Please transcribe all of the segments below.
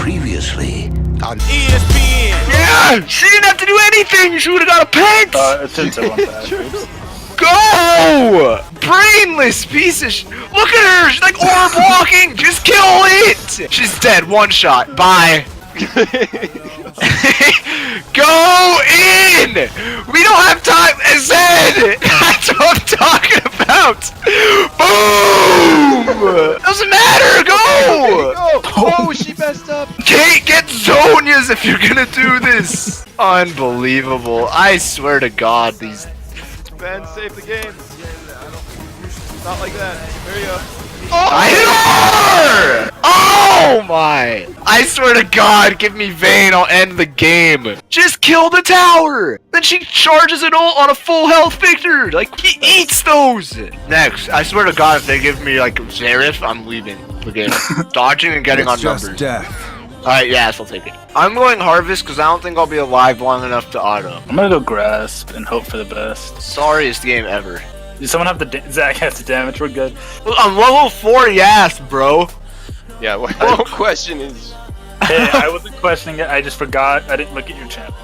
Previously on ESPN. Yeah, she didn't have to do anything. She would have got a pent. It's into one bad. Go! Brainless piece of Look at her. She's like orb walking. Just kill it. She's dead. One shot. Bye. Go in! We don't have time, Zed! That's what I'm talking about! Boom! Doesn't matter, go! Oh, she messed up. Kate, get Zonias if you're gonna do this! Unbelievable. I swear to God, these... Ben, save the game. Not like that. There you go. I hit her! Oh my! I swear to God, give me Vayne, I'll end the game. Just kill the tower! Then she charges it all on a full health Victor! Like, he eats those! Next, I swear to God, if they give me, like, Zareth, I'm leaving the game. Dodging and getting on numbers. Alright, yes, I'll take it. I'm going Harvest because I don't think I'll be alive long enough to auto. I'm gonna go Grasp and hope for the best. Sorriest game ever. Does someone have the Zach has the damage? We're good. I'm level 4, yes, bro. Yeah, well, the question is... Hey, I wasn't questioning it. I just forgot. I didn't look at your champ.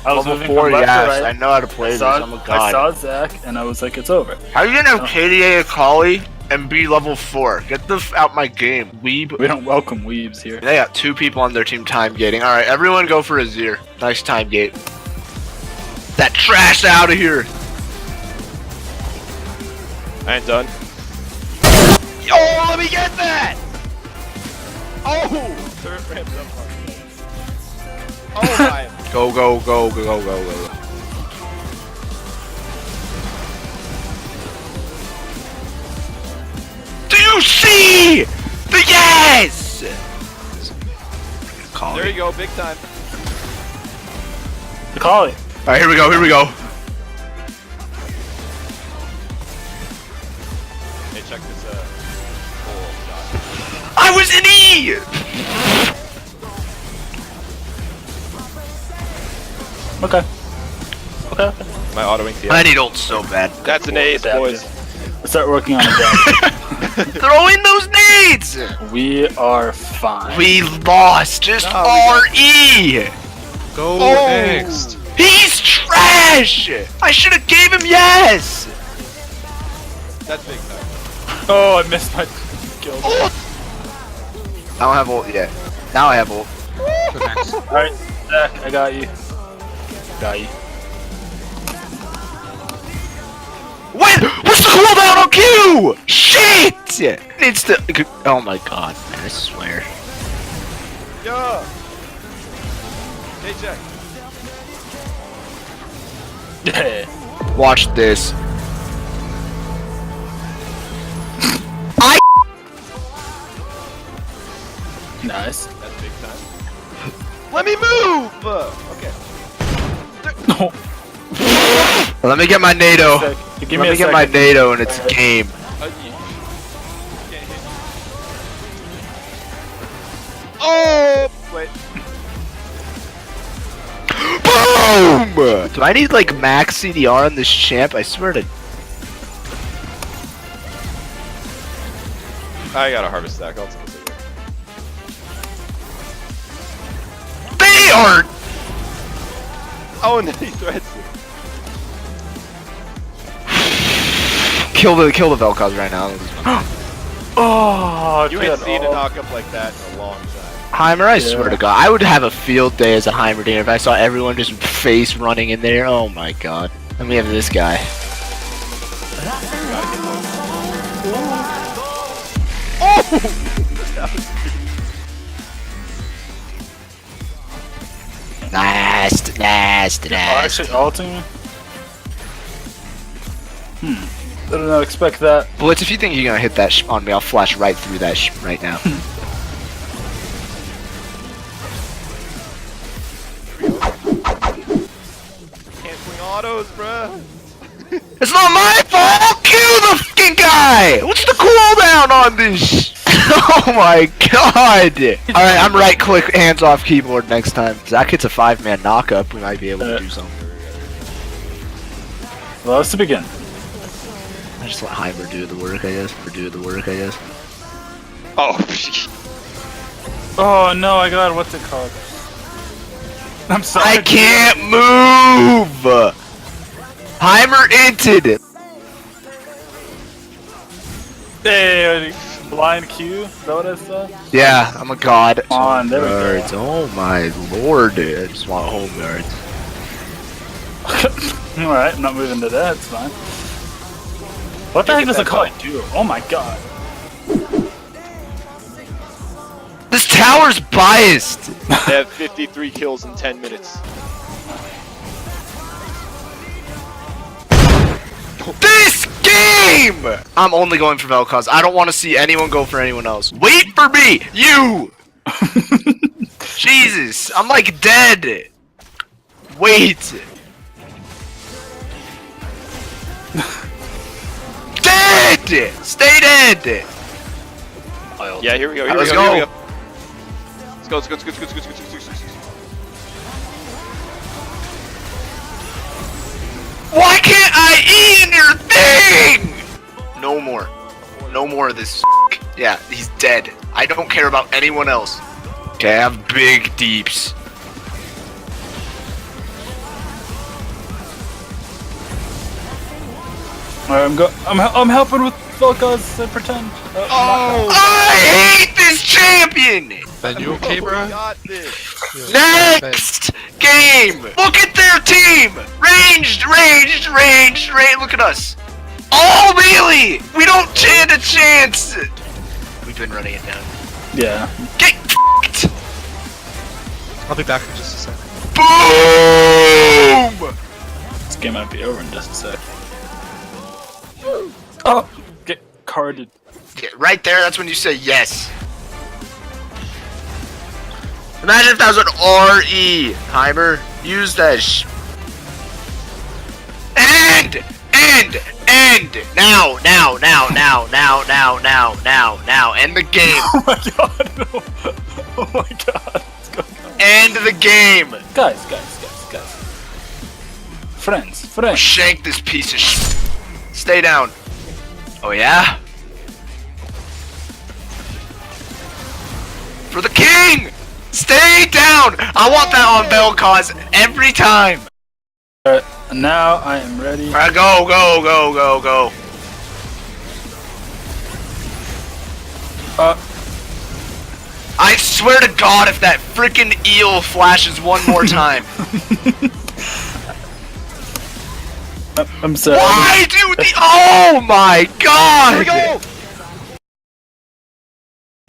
I was Level moving 4, from left yes. to right. I know how to play this. I'm a god. I saw Zach and I was like, it's over. How are you gonna have KDA Akali and be level 4? Get the f out my game, weeb. We don't welcome weebs here. They got 2 people on their team time gating. Alright, everyone go for Azir. Nice time gate. That trash out of here. I ain't done. Yo, let me get that! Oh! Turret ramps up. Oh my. Go, go, go, go, go, go, go. Do you see the yes? There you go, big time. Call it. Alright, here we go, here we go. Hey, check this full shot. I was in E! Okay. Okay. My autoing TF. I need ult so bad. That's an ace, boys. Let's start working on it. Throw in those nades! We are fine. We lost. Just RE! Go next. He's trash! I should have gave him yes! That's big time. Oh, I missed my kill. I don't have ult yet. Now I have ult. Alright, Zach, I got you. Got you. Wait! What's the cooldown on Q? Shit! Needs to. Oh my god, man, I swear. Yeah. Hey, check. Watch this. Nice. That's big time. Let me move! Okay. No. Let me get my NATO. Give Let me get my NATO and it's game. Oh! Wait. Boom! Do I need like max CDR on this champ? I swear to. I got a harvest stack. I'll take it. They are. Oh, and then he threads it. Kill the Vel'Koz right now. Oh, You ain't seen a knock up like that in a long time. Heimer, I swear to God, I would have a field day as a Heimer team if I saw everyone just face running in there. Oh my God. Then we have this guy. Nasty. Oh, actually, ulting? I did not expect that. Blitz, if you think you're gonna hit that on me, I'll flash right through that right now. Can't swing autos, bruh. It's not my fault! Kill the fucking guy! What's the cooldown on this? Oh my god! Alright, I'm right click, hands off keyboard next time. Zach hits a 5-man knock-up, we might be able to do something. Well, let's begin. I just let Heimer do the work, I guess. Or do the work, I guess. Oh, Oh no, I got what's it called? I'm sorry. I can't move! Heimer inted! Hey, blind Q? Is that what I said? Yeah, I'm a god. Come on, there we go. Guards. Oh my lord, I just want home guards. Alright, I'm not moving to that, it's fine. What the heck does the call do? Oh my god. This tower's biased! They have 53 kills in 10 minutes. This game! I'm only going for Vel'Koz. I don't want to see anyone go for anyone else. Wait for me! You! Jesus, I'm like dead! Wait! Dead! Stay dead! Yeah, here we go. Here Let's we go. go. Here we go. Let's go. Let's go. Let's go. Let's go. Let's go. Let's go. Let's go. Why can't I eat in your thing? No more. No more of this. Yeah, he's dead. I don't care about anyone else. Okay, I have big deeps. I'm helping with Vel'Koz, I pretend. Oh! I hate this champion! Ben, you okay, bro? We got this. Next game! Look at their team! Ranged! Look at us! All melee! We don't stand a chance! We've been running it down. Yeah. Get f***ed! I'll be back in just a second. Boom! This game might be over in just a sec. Oh! Get carded. Yeah, right there, that's when you say yes. Imagine if that was an RE, Heimer. Use that end! Now! End the game. Oh my god, no. Oh my god. What's going on? End the game. Guys. Friends. Shank this piece of Stay down. Oh yeah? For the king! Stay down! I want that on Vel'Koz every time! Alright, now I am ready. Alright, go! I swear to God, if that freaking eel flashes one more time. I'm sorry. Why do the- Oh my God! Here we go!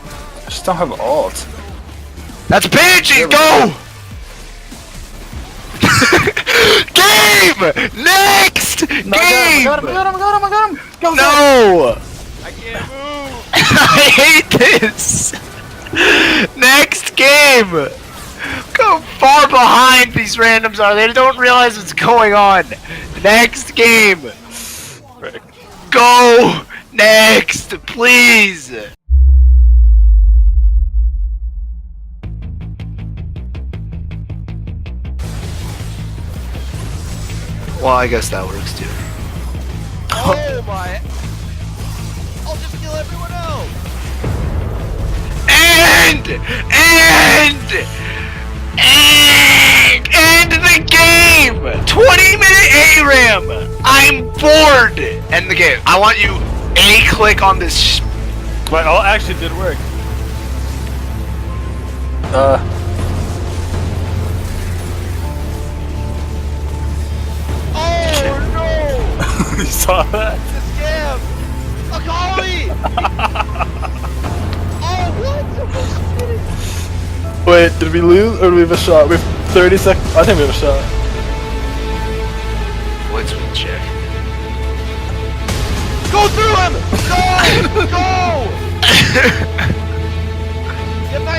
I just don't have ult. That's Banshee! Go! Game! Next! No, Game! I got him! Go, No! I can't move! I hate this! Next game! Look how far behind these randoms are. They don't realize what's going on. Next game! Frick. Go! Next! Please! Well, I guess that works too. Oh my! I'll just kill everyone else! End the game! 20-minute ARAM! I'm bored! End the game. I want you A-click on this My ult actually did work. Oh no! You saw that? It's a scam! A colony! Oh what? Wait, did we lose or do we have a shot? We have 30 seconds. I think we have a shot. Let's check. Go through him! Go! Go! Get 19!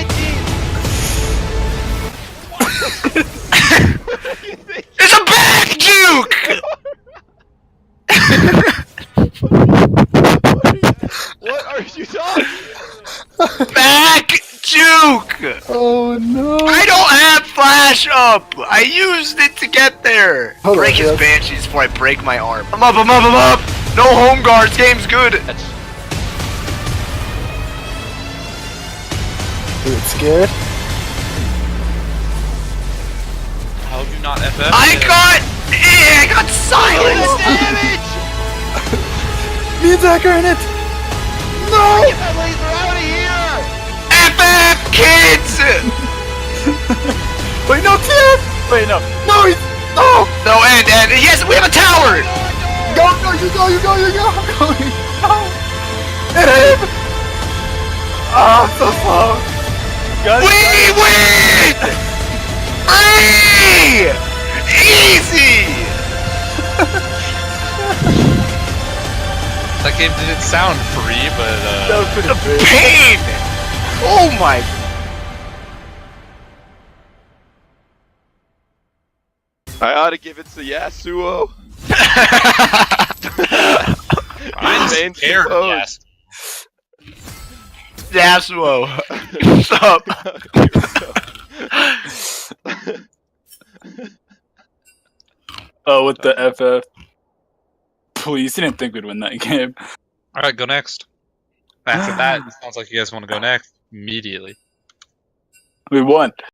It's a back juke! What are you talking? Back juke! Oh no! I don't have flash up! I used it to get there! Hold break on, his yes. banshees before I break my arm. I'm up! No home guards, game's good! Dude, scared? How have you not FF? I got silenced! Me and Zach are in it! No! Get that laser out of here! FF kids! Wait, no, Tim! Wait, no. No, he's... No! No, and yes, we have a tower! Go, you go! I'm going! No! Hit him! Oh, I'm so slow. We win! Free! Easy! That game didn't sound free, but That was pretty great. Pain! Oh my... I ought to give it to Yasuo. I'm Vane's scared. composed. Yes. Yasuo. What's up? Oh, with the FF. Please, didn't think we'd win that game. All right, go next. After that, it sounds like you guys want to go next immediately. We won.